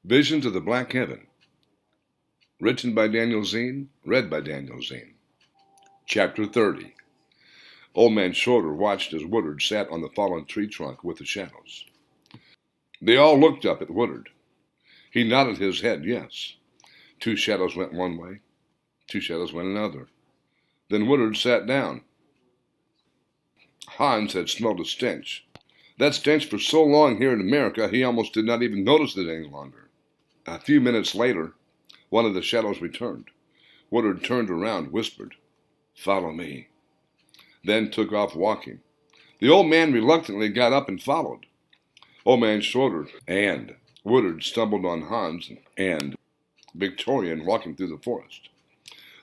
Visions of the Black Heaven. Written by Daniel Zien, read by Daniel Zien. Chapter 30. Old Man Shorter watched as Woodard sat on the fallen tree trunk with the shadows. They all looked up at Woodard. He nodded his head yes. 2 shadows went one way, 2 shadows went another. Then Woodard sat down. Hans had smelled a stench. That stench for so long here in America he almost did not even notice it any longer. A few minutes later, one of the shadows returned. Woodard turned around, whispered, "Follow me," then took off walking. The old man reluctantly got up and followed. Old Man Shorter and Woodard stumbled on Hans and Victorian walking through the forest.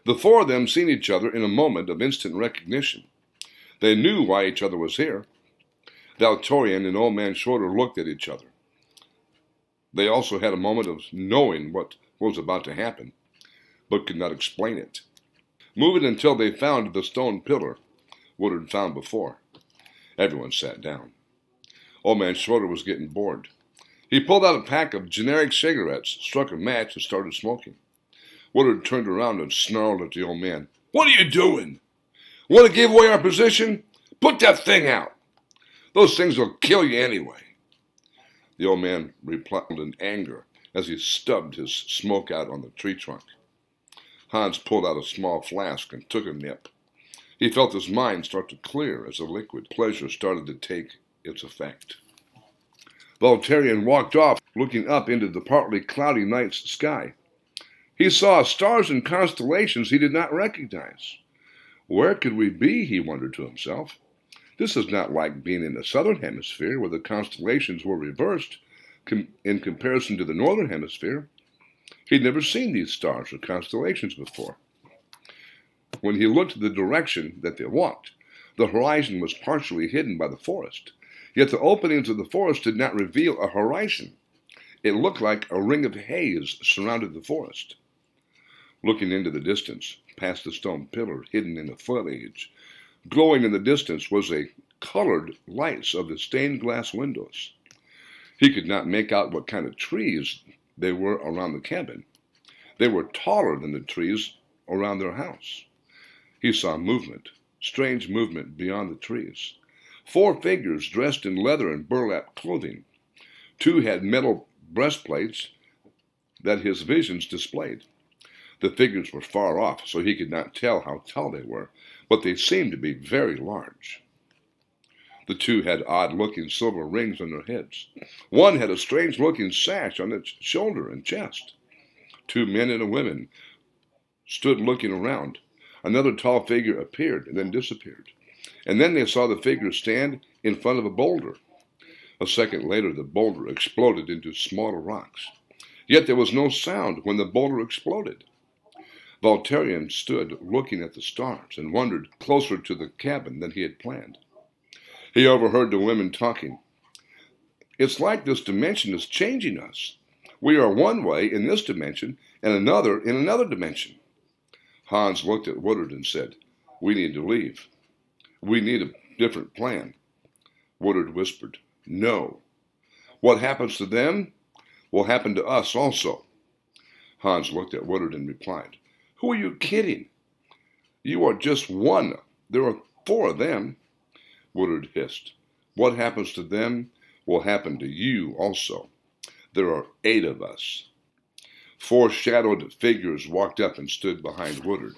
The 4 of them seen each other in a moment of instant recognition. They knew why each other was here. Victorian and Old Man Shorter looked at each other. They also had a moment of knowing what was about to happen, but could not explain it. Moving until they found the stone pillar Woodard found before. Everyone sat down. Old Man Shorter was getting bored. He pulled out a pack of generic cigarettes, struck a match, and started smoking. Woodard turned around and snarled at the old man. "What are you doing? Want to give away our position? Put that thing out. Those things will kill you anyway." The old man replied in anger as he stubbed his smoke out on the tree trunk. Hans pulled out a small flask and took a nip. He felt his mind start to clear as the liquid pleasure started to take its effect. Voltairian walked off, looking up into the partly cloudy night sky. He saw stars and constellations he did not recognize. Where could we be, he wondered to himself. This is not like being in the southern hemisphere where the constellations were reversed in comparison to the northern hemisphere. He'd never seen these stars or constellations before. When he looked in the direction that they walked, the horizon was partially hidden by the forest. Yet the openings of the forest did not reveal a horizon. It looked like a ring of haze surrounded the forest. Looking into the distance, past the stone pillar hidden in the foliage, glowing in the distance was a colored lights of the stained glass windows. He could not make out what kind of trees they were around the cabin. They were taller than the trees around their house. He saw movement, strange movement beyond the trees. 4 figures dressed in leather and burlap clothing. 2 had metal breastplates that his visions displayed. The figures were far off, so he could not tell how tall they were, but they seemed to be very large. The 2 had odd-looking silver rings on their heads. One had a strange-looking sash on its shoulder and chest. 2 men and a woman stood looking around. Another tall figure appeared and then disappeared. And then they saw the figure stand in front of a boulder. A second later, the boulder exploded into smaller rocks. Yet there was no sound when the boulder exploded. Voltairian stood looking at the stars and wandered closer to the cabin than he had planned. He overheard the women talking. "It's like this dimension is changing us. We are one way in this dimension and another in another dimension." Hans looked at Woodard and said, "We need to leave. We need a different plan." Woodard whispered, "No. What happens to them will happen to us also." Hans looked at Woodard and replied, "Who are you kidding? You are just one. There are 4 of them." Woodard hissed, "What happens to them will happen to you also. There are 8 of us." 4 shadowed figures walked up and stood behind Woodard.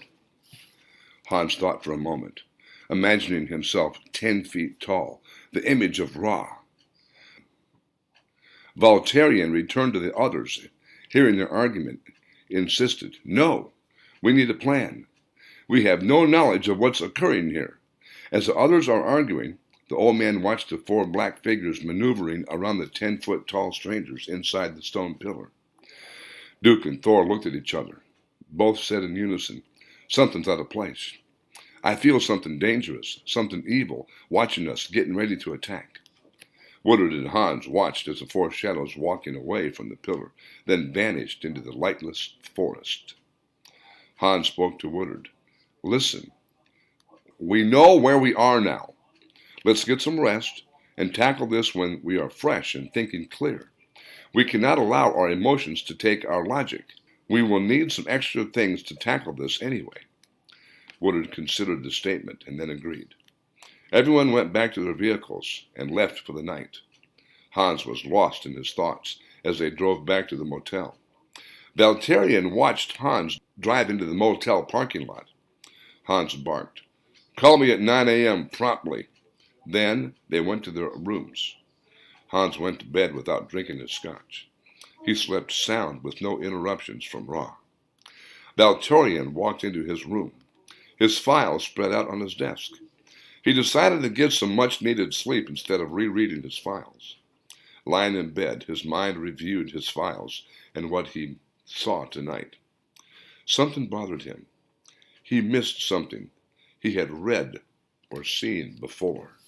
Hans thought for a moment, imagining himself 10 feet tall, the image of Ra. Voltairian returned to the others, hearing their argument, insisted, "No. We need a plan. We have no knowledge of what's occurring here." As the others are arguing, the old man watched the 4 black figures maneuvering around the 10-foot-tall strangers inside the stone pillar. Duke and Thor looked at each other. Both said in unison, "Something's out of place. I feel something dangerous, something evil, watching us, getting ready to attack." Woodard and Hans watched as the 4 shadows walking away from the pillar, then vanished into the lightless forest. Hans spoke to Woodard. "Listen, we know where we are now. Let's get some rest and tackle this when we are fresh and thinking clear. We cannot allow our emotions to take our logic. We will need some extra things to tackle this anyway. Woodard considered the statement and then agreed. Everyone went back to their vehicles and left for the night. Hans was lost in his thoughts as they drove back to the motel. Valterian watched Hans drive into the motel parking lot. Hans barked, "Call me at 9 a.m. promptly." Then they went to their rooms. Hans went to bed without drinking his scotch. He slept sound with no interruptions from Ra. Valterian walked into his room, his files spread out on his desk. He decided to get some much-needed sleep instead of rereading his files. Lying in bed, his mind reviewed his files and what he saw tonight. Something bothered him. He missed something he had read or seen before.